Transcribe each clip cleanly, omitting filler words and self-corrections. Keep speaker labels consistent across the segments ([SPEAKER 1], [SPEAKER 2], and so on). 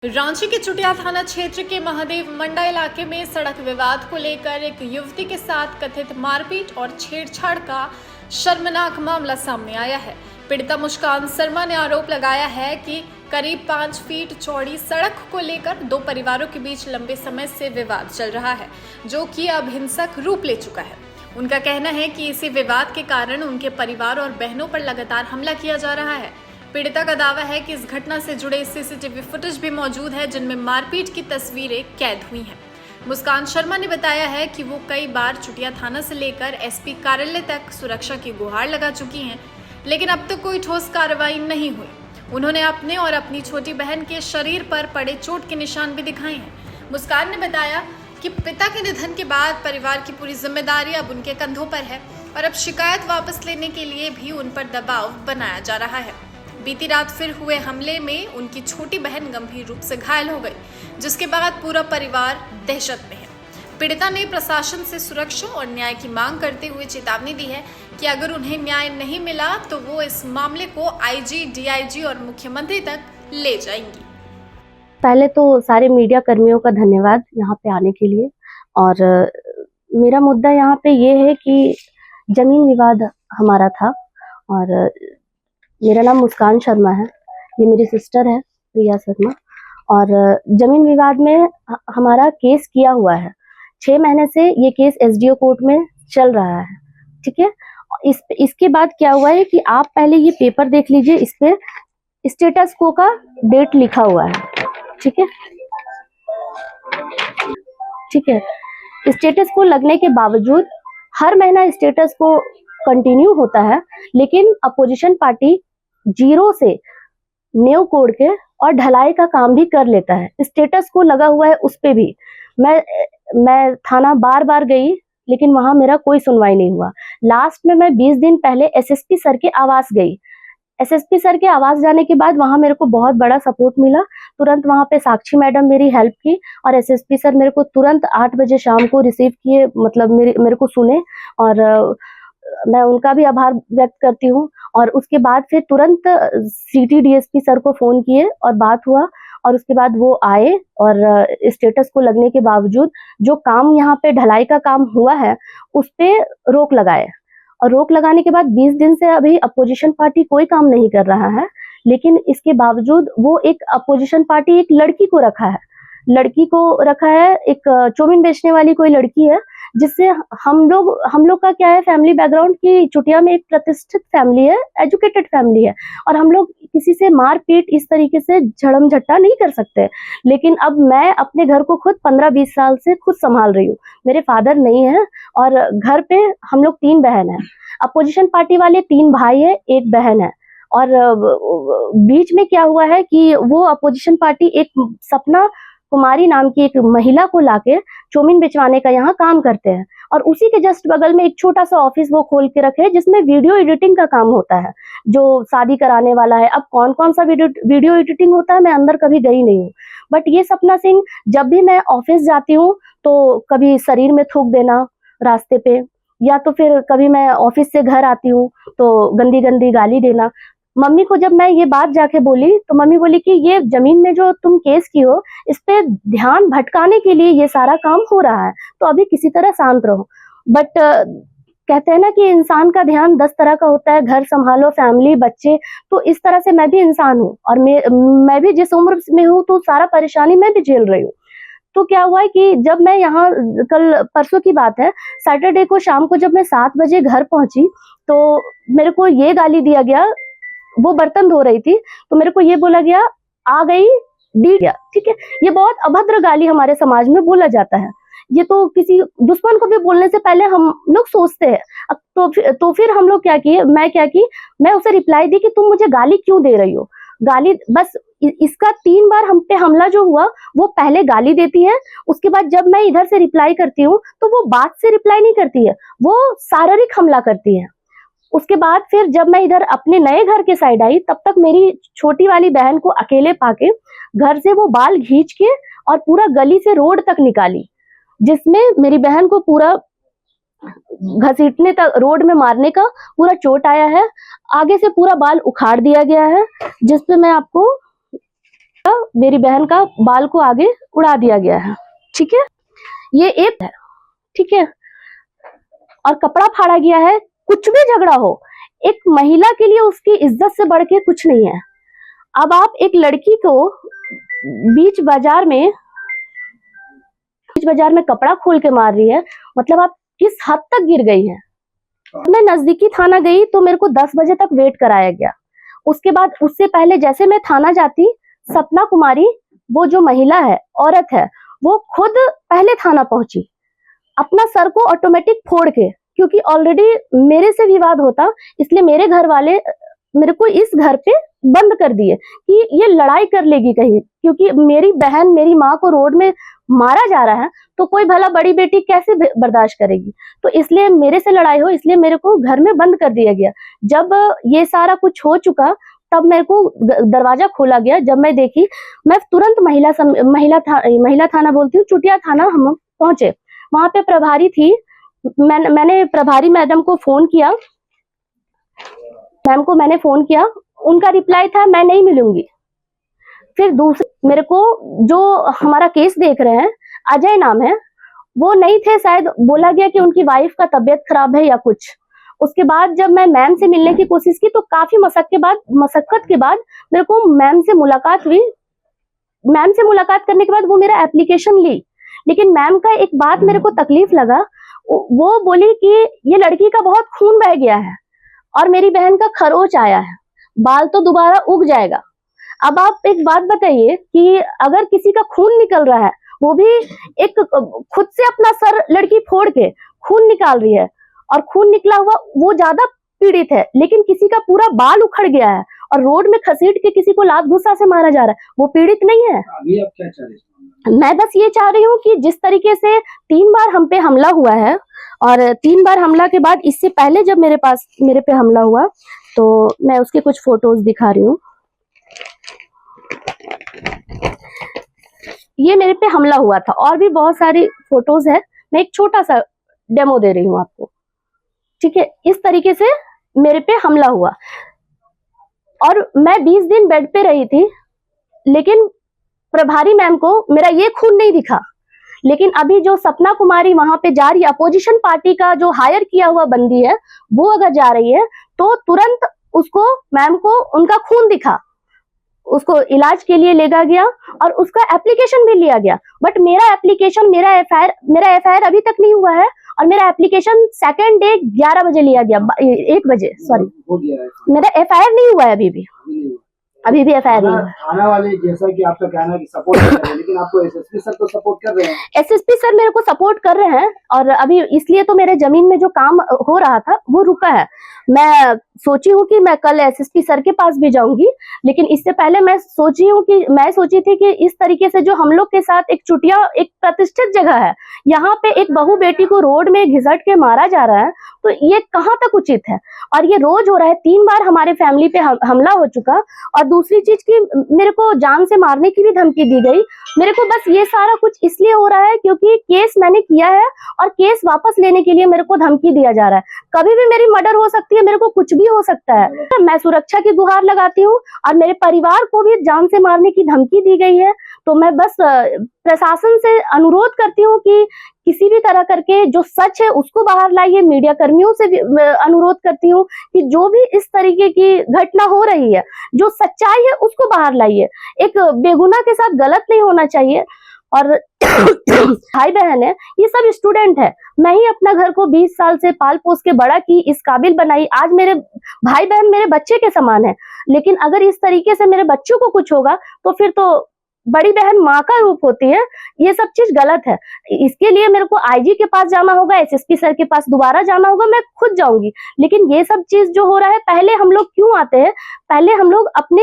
[SPEAKER 1] रांची के चुटिया थाना क्षेत्र के महादेव मंडा इलाके में सड़क विवाद को लेकर एक युवती के साथ कथित मारपीट और छेड़छाड़ का शर्मनाक मामला सामने आया है। पीड़िता मुस्कान शर्मा ने आरोप लगाया है कि करीब 5 फीट चौड़ी सड़क को लेकर दो परिवारों के बीच लंबे समय से विवाद चल रहा है, जो कि अब हिंसक रूप ले चुका है। उनका कहना है कि इसी विवाद के कारण उनके परिवार और बहनों पर लगातार हमला किया जा रहा है। पीड़िता का दावा है कि इस घटना से जुड़े सीसीटीवी फुटेज भी मौजूद है, जिनमें मारपीट की तस्वीरें कैद हुई हैं। मुस्कान शर्मा ने बताया है कि वो कई बार चुटिया थाना से लेकर एसपी कार्यालय तक सुरक्षा की गुहार लगा चुकी हैं, लेकिन अब तक कोई ठोस कार्रवाई नहीं हुई। उन्होंने अपने और अपनी छोटी बहन के शरीर पर पड़े चोट के निशान भी दिखाए हैं। मुस्कान ने बताया कि पिता के निधन के बाद परिवार की पूरी जिम्मेदारी अब उनके कंधों पर है और अब शिकायत वापस लेने के लिए भी उन पर दबाव बनाया जा रहा है। बीती रात फिर हुए हमले में उनकी छोटी बहन गंभीर रूप से घायल हो गई, जिसके बाद पूरा परिवार दहशत में है। पीड़िता ने प्रशासन से सुरक्षा और न्याय की मांग करते हुए चेतावनी दी है कि अगर उन्हें न्याय नहीं मिला तो वो इस मामले को आईजी, डीआईजी और मुख्यमंत्री तक ले जाएंगी।
[SPEAKER 2] पहले तो सारे मीडिया कर्मियों का धन्यवाद यहाँ पे आने के लिए। और मेरा मुद्दा यहाँ पे ये है कि जमीन विवाद हमारा था और मेरा नाम मुस्कान शर्मा है, ये मेरी सिस्टर है प्रिया शर्मा। और जमीन विवाद में हमारा केस किया हुआ है। 6 महीने से ये केस एसडीओ कोर्ट में चल रहा है, ठीक है। इसके बाद क्या हुआ है कि आप पहले ये पेपर देख लीजिए, इस पे स्टेटस को का डेट लिखा हुआ है, ठीक है, ठीक है। स्टेटस को लगने के बावजूद हर महीना स्टेटस को कंटिन्यू होता है, लेकिन अपोजिशन पार्टी जीरो से न्यू कोड के और ढलाई का काम भी कर लेता है। स्टेटस को लगा हुआ है, उस पे भी मैं थाना बार बार गई, लेकिन वहां मेरा कोई सुनवाई नहीं हुआ। लास्ट में मैं 20 दिन पहले एसएसपी सर के आवास गई। एसएसपी सर के आवास जाने के बाद वहां मेरे को बहुत बड़ा सपोर्ट मिला। तुरंत वहां पे साक्षी मैडम मेरी हेल्प की और एसएसपी सर मेरे को तुरंत 8 बजे शाम को रिसीव किए, मतलब मेरे को सुने, और मैं उनका भी आभार व्यक्त करती हूँ। और उसके बाद फिर तुरंत सिटी डीएसपी सर को फोन किए और बात हुआ, और उसके बाद वो आए और स्टेटस को लगने के बावजूद जो काम यहाँ पे ढलाई का काम हुआ है उस पे रोक लगाए। और रोक लगाने के बाद 20 दिन से अभी अपोजिशन पार्टी कोई काम नहीं कर रहा है, लेकिन इसके बावजूद वो एक अपोजिशन पार्टी एक लड़की को रखा है, एक चौमिन बेचने वाली कोई लड़की है, जिससे हम लोग का क्या है, फैमिली बैकग्राउंड की चुटिया में एक प्रतिष्ठित फैमिली है, एजुकेटेड फैमिली है, और हम लोग किसी से मारपीट इस तरीके से झड़म झट्टा नहीं कर सकते। लेकिन अब मैं अपने घर को खुद 15-20 साल से खुद संभाल रही हूँ। मेरे फादर नहीं है और घर पे हम लोग 3 बहन है। अपोजिशन पार्टी वाले 3 भाई है, 1 बहन है। और बीच में क्या हुआ है कि वो अपोजिशन पार्टी एक सपना कुमारी नाम की एक महिला को लाके चौमिन बेचवाने का यहाँ काम करते हैं, और उसी के जस्ट बगल में एक छोटा सा ऑफिस वो खोल के रखे हैं, जिसमें वीडियो एडिटिंग का काम होता है, जो शादी कराने वाला है। अब कौन कौन सा वीडियो एडिटिंग होता है मैं अंदर कभी गई नहीं हूँ, बट ये सपना सिंह, जब भी मैं ऑफिस जाती हूँ तो कभी शरीर में थूक देना रास्ते पे, या तो फिर कभी मैं ऑफिस से घर आती हूँ तो गंदी गंदी गाली देना। मम्मी को जब मैं ये बात जाके बोली तो मम्मी बोली कि ये जमीन में जो तुम केस की हो, इस पे ध्यान भटकाने के लिए ये सारा काम हो रहा है, तो अभी किसी तरह शांत रहो। बट कहते हैं ना कि इंसान का ध्यान 10 तरह का होता है, घर संभालो, फैमिली, बच्चे, तो इस तरह से मैं भी इंसान हूँ, और मैं भी जिस उम्र में हूँ तो सारा परेशानी मैं भी झेल रही हूँ। तो क्या हुआ है कि जब मैं यहाँ, कल परसों की बात है, सैटरडे को शाम को जब मैं 7 बजे घर पहुंची तो मेरे को ये गाली दिया गया। वो बर्तन धो रही थी तो मेरे को ये बोला गया, आ गई डी गया, ठीक है। ये बहुत अभद्र गाली हमारे समाज में बोला जाता है। ये तो किसी दुश्मन को भी बोलने से पहले हम लोग सोचते हैं। तो फिर हम लोग क्या किए, मैं उसे रिप्लाई दी कि तुम मुझे गाली क्यों दे रही हो। गाली बस इसका 3 बार हम पे हमला जो हुआ, वो पहले गाली देती है, उसके बाद जब मैं इधर से रिप्लाई करती हूँ तो वो बात से रिप्लाई नहीं करती है, वो शारीरिक हमला करती है। उसके बाद फिर जब मैं इधर अपने नए घर के साइड आई, तब तक मेरी छोटी वाली बहन को अकेले पाके घर से वो बाल खींच के और पूरा गली से रोड तक निकाली, जिसमें मेरी बहन को पूरा घसीटने तक, रोड में मारने का पूरा चोट आया है। आगे से पूरा बाल उखाड़ दिया गया है, जिसपे मैं आपको का, मेरी बहन का बाल को आगे उड़ा दिया गया है। ठीक है, ये एक है। ठीक है, और कपड़ा फाड़ा गया है। कुछ भी झगड़ा हो, एक महिला के लिए उसकी इज्जत से बढ़ के कुछ नहीं है। अब आप एक लड़की को बीच बाजार में कपड़ा खोल के मार रही है, मतलब आप किस हद तक गिर गई हैं। मैं नजदीकी थाना गई तो मेरे को 10 बजे तक वेट कराया गया। उसके बाद, उससे पहले जैसे मैं थाना जाती, सपना कुमारी, वो जो महिला है, औरत है, वो खुद पहले थाना पहुंची, अपना सर को ऑटोमेटिक फोड़ के, क्योंकि ऑलरेडी मेरे से विवाद होता, इसलिए मेरे घर वाले मेरे को इस घर पे बंद कर दिए कि ये लड़ाई कर लेगी कहीं, क्योंकि मेरी बहन, मेरी माँ को रोड में मारा जा रहा है तो कोई भला बड़ी बेटी कैसे बर्दाश्त करेगी। तो इसलिए मेरे से लड़ाई हो, इसलिए मेरे को घर में बंद कर दिया गया। जब ये सारा कुछ हो चुका तब मेरे को दरवाजा खोला गया। जब मैं देखी, मैं तुरंत महिला थाना बोलती हूँ, चुटिया थाना हम पहुंचे। वहां पे प्रभारी थी, मैंने प्रभारी मैडम को फोन किया, मैम को मैंने फोन किया, उनका रिप्लाई था मैं नहीं मिलूंगी। फिर दूसरे, मेरे को जो हमारा केस देख रहे हैं, अजय नाम है, वो नहीं थे, शायद बोला गया कि उनकी वाइफ का तबीयत खराब है या कुछ। उसके बाद जब मैं मैम से मिलने की कोशिश की तो काफी मशक्कत के बाद मेरे को मैम से मुलाकात हुई। मैम से मुलाकात करने के बाद वो मेरा एप्लीकेशन ली, लेकिन मैम का एक बात मेरे को तकलीफ लगा। वो बोली कि ये लड़की का बहुत खून बह गया है और मेरी बहन का खरोच आया है, बाल तो दोबारा उग जाएगा। अब आप एक बात बताइए कि अगर किसी का खून निकल रहा है, वो भी एक खुद से अपना सर लड़की फोड़ के खून निकाल रही है, और खून निकला हुआ वो ज्यादा पीड़ित है, लेकिन किसी का पूरा बाल उखड़ गया है और रोड में घसीट के किसी को लात घुसा से मारा जा रहा है, वो पीड़ित नहीं है।
[SPEAKER 3] अभी आप क्या चाह रहे हैं?
[SPEAKER 2] मैं बस ये चाह रही हूँ कि जिस तरीके से 3 बार हम पे हमला हुआ है, और 3 बार हमला के बाद, इससे पहले जब मेरे पे हमला हुआ तो मैं उसके कुछ फोटोज दिखा रही हूँ। ये मेरे पे हमला हुआ था, और भी बहुत सारी फोटोज है, मैं एक छोटा सा डेमो दे रही हूँ आपको। ठीक है, इस तरीके से मेरे पे हमला हुआ, और मैं 20 दिन बेड पे रही थी, लेकिन प्रभारी मैम को मेरा ये खून नहीं दिखा। लेकिन अभी जो सपना कुमारी वहां पे जा रही है, अपोजिशन पार्टी का जो हायर किया हुआ बंदी है, वो अगर जा रही है तो तुरंत उसको, मैम को उनका खून दिखा, उसको इलाज के लिए ले गया और उसका एप्लीकेशन भी लिया गया। बट मेरा एफआईआर अभी तक नहीं हुआ है, और मेरा एप्लीकेशन सेकंड डे 11 बजे लिया गया, 1 बजे, सॉरी, मेरा एफआईआर नहीं हुआ है अभी भी एफआईआर नहीं हुआ।
[SPEAKER 3] थाना वाले, जैसा कि आपका कहना है कि सपोर्ट कर रहे हैं, लेकिन आपको एसएसपी सर तो सपोर्ट कर रहे हैं।
[SPEAKER 2] एसएसपी सर मेरे को सपोर्ट कर रहे हैं, और अभी इसलिए तो मेरे जमीन में जो काम हो रहा था वो रुका है। मैं सोची हूँ कि मैं कल एसएसपी सर के पास भी जाऊंगी, लेकिन इससे पहले मैं सोची थी कि इस तरीके से जो हम लोग के साथ एक चुटिया, एक प्रतिष्ठित जगह है, यहाँ पे एक बहू बेटी को रोड में घिसट के मारा जा रहा है, तो ये कहाँ तक उचित है। और ये रोज हो रहा है, 3 बार हमारे फैमिली पे हमला हो चुका, और दूसरी चीज की मेरे को जान से मारने की भी धमकी दी गई। मेरे को बस ये सारा कुछ इसलिए हो रहा है क्योंकि केस मैंने किया है, और केस वापस लेने के लिए मेरे को धमकी दिया जा रहा है। कभी भी मेरी मर्डर हो सकती है, मेरे को कुछ भी हो सकता है। मैं सुरक्षा की गुहार लगाती हूँ, और मेरे परिवार को भी जान से मारने की धमकी दी गई है। तो मैं बस प्रशासन से अनुरोध करती हूँ कि किसी भी तरह करके जो सच है उसको बाहर लाइए। मीडिया कर्मियों से भी अनुरोध करती हूँ कि जो भी इस तरीके की घटना हो रही है, जो सच्चाई है उसको बाहर लाइए। एक बेगुनाह के साथ गलत नहीं होना चाहिए। और भाई बहन है, ये सब स्टूडेंट है। मैं ही अपना घर को 20 साल से पाल पोस के बड़ा की, इस काबिल बनाई। आज मेरे भाई बहन मेरे बच्चे के समान है, लेकिन अगर इस तरीके से मेरे बच्चों को कुछ होगा तो फिर तो बड़ी बहन माँ का रूप होती है। ये सब चीज गलत है। इसके लिए मेरे को आईजी के पास जाना होगा, एसएसपी सर के पास दोबारा जाना होगा, मैं खुद जाऊंगी। लेकिन ये सब चीज जो हो रहा है, पहले हम लोग क्यों आते हैं, पहले हम लोग अपने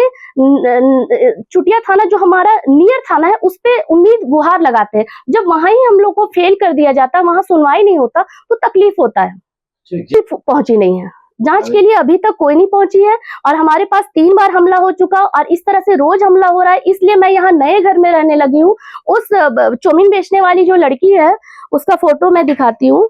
[SPEAKER 2] चुटिया थाना जो हमारा नियर थाना है उस पे उम्मीद गुहार लगाते हैं। जब वहां ही हम लोग को फेल कर दिया जाता है, वहां सुनवाई नहीं होता, तो तकलीफ होता है। पहुंची नहीं है, जांच के लिए अभी तक कोई नहीं पहुंची है, और हमारे पास 3 बार हमला हो चुका, और इस तरह से रोज हमला हो रहा है। इसलिए मैं यहाँ नए घर में रहने लगी हूँ। उस चौमिन बेचने वाली जो लड़की है, उसका फोटो मैं दिखाती हूँ।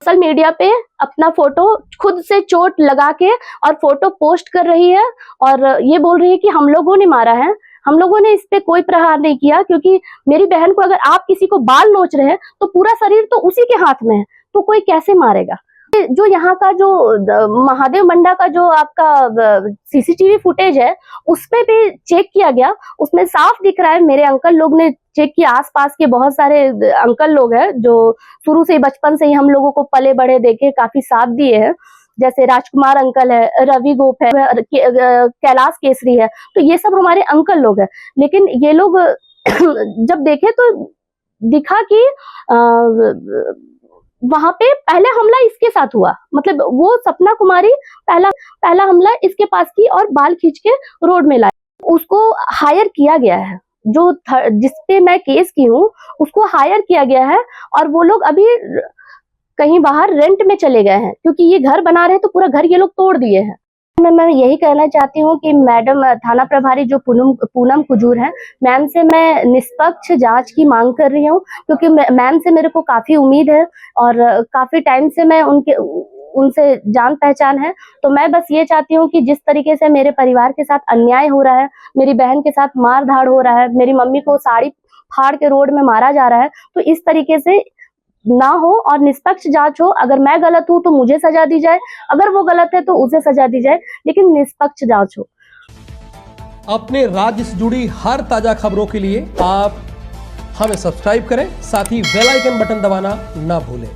[SPEAKER 2] सोशल मीडिया पे अपना फोटो खुद से चोट लगा के और फोटो पोस्ट कर रही है, और ये बोल रही है कि हम लोगों ने मारा है। हम लोगों ने इस पे कोई प्रहार नहीं किया, क्योंकि मेरी बहन को अगर आप किसी को बाल नोच रहे हैं तो पूरा शरीर तो उसी के हाथ में है, तो कोई कैसे मारेगा। जो यहाँ का जो महादेव मंडा का जो आपका सीसीटीवी फुटेज है उसपे भी चेक किया गया, उसमें साफ दिख रहा है, मेरे अंकल लोग ने चेक किया, आसपास के बहुत सारे अंकल लोग हैं जो शुरू से बचपन से ही हम लोगों को पले बड़े देखे काफी साथ दिए हैं, जैसे राजकुमार अंकल है, रवि गोप है, कैलाश केसरी है, तो ये सब हमारे अंकल लोग हैं। लेकिन ये लोग जब देखे तो दिखा कि वहां पे पहले हमला इसके साथ हुआ, मतलब वो सपना कुमारी पहला हमला इसके पास की और बाल खींच के रोड में लाई। उसको हायर किया गया है, जो जिसपे मैं केस की हूँ उसको हायर किया गया है, और वो लोग अभी कहीं बाहर रेंट में चले गए हैं, क्योंकि ये घर बना रहे हैं तो पूरा घर ये लोग तोड़ दिए हैं। मैं यही कहना चाहती हूँ कि मैडम थाना प्रभारी जो पूनम कुजूर है, मैम से मैं निष्पक्ष जांच की मांग कर रही हूँ, क्योंकि मैम से मेरे को काफी उम्मीद है और काफी टाइम से मैं उनसे जान पहचान है। तो मैं बस ये चाहती हूँ कि जिस तरीके से मेरे परिवार के साथ अन्याय हो रहा है, मेरी बहन के साथ मार धाड़ हो रहा है, मेरी मम्मी को साड़ी फाड़ के रोड में मारा जा रहा है, तो इस तरीके से ना हो और निष्पक्ष जांच हो। अगर मैं गलत हूं तो मुझे सजा दी जाए, अगर वो गलत है तो उसे सजा दी जाए, लेकिन निष्पक्ष जांच हो।
[SPEAKER 4] अपने राज्य से जुड़ी हर ताजा खबरों के लिए आप हमें सब्सक्राइब करें, साथ ही बेल आइकन बटन दबाना ना भूलें।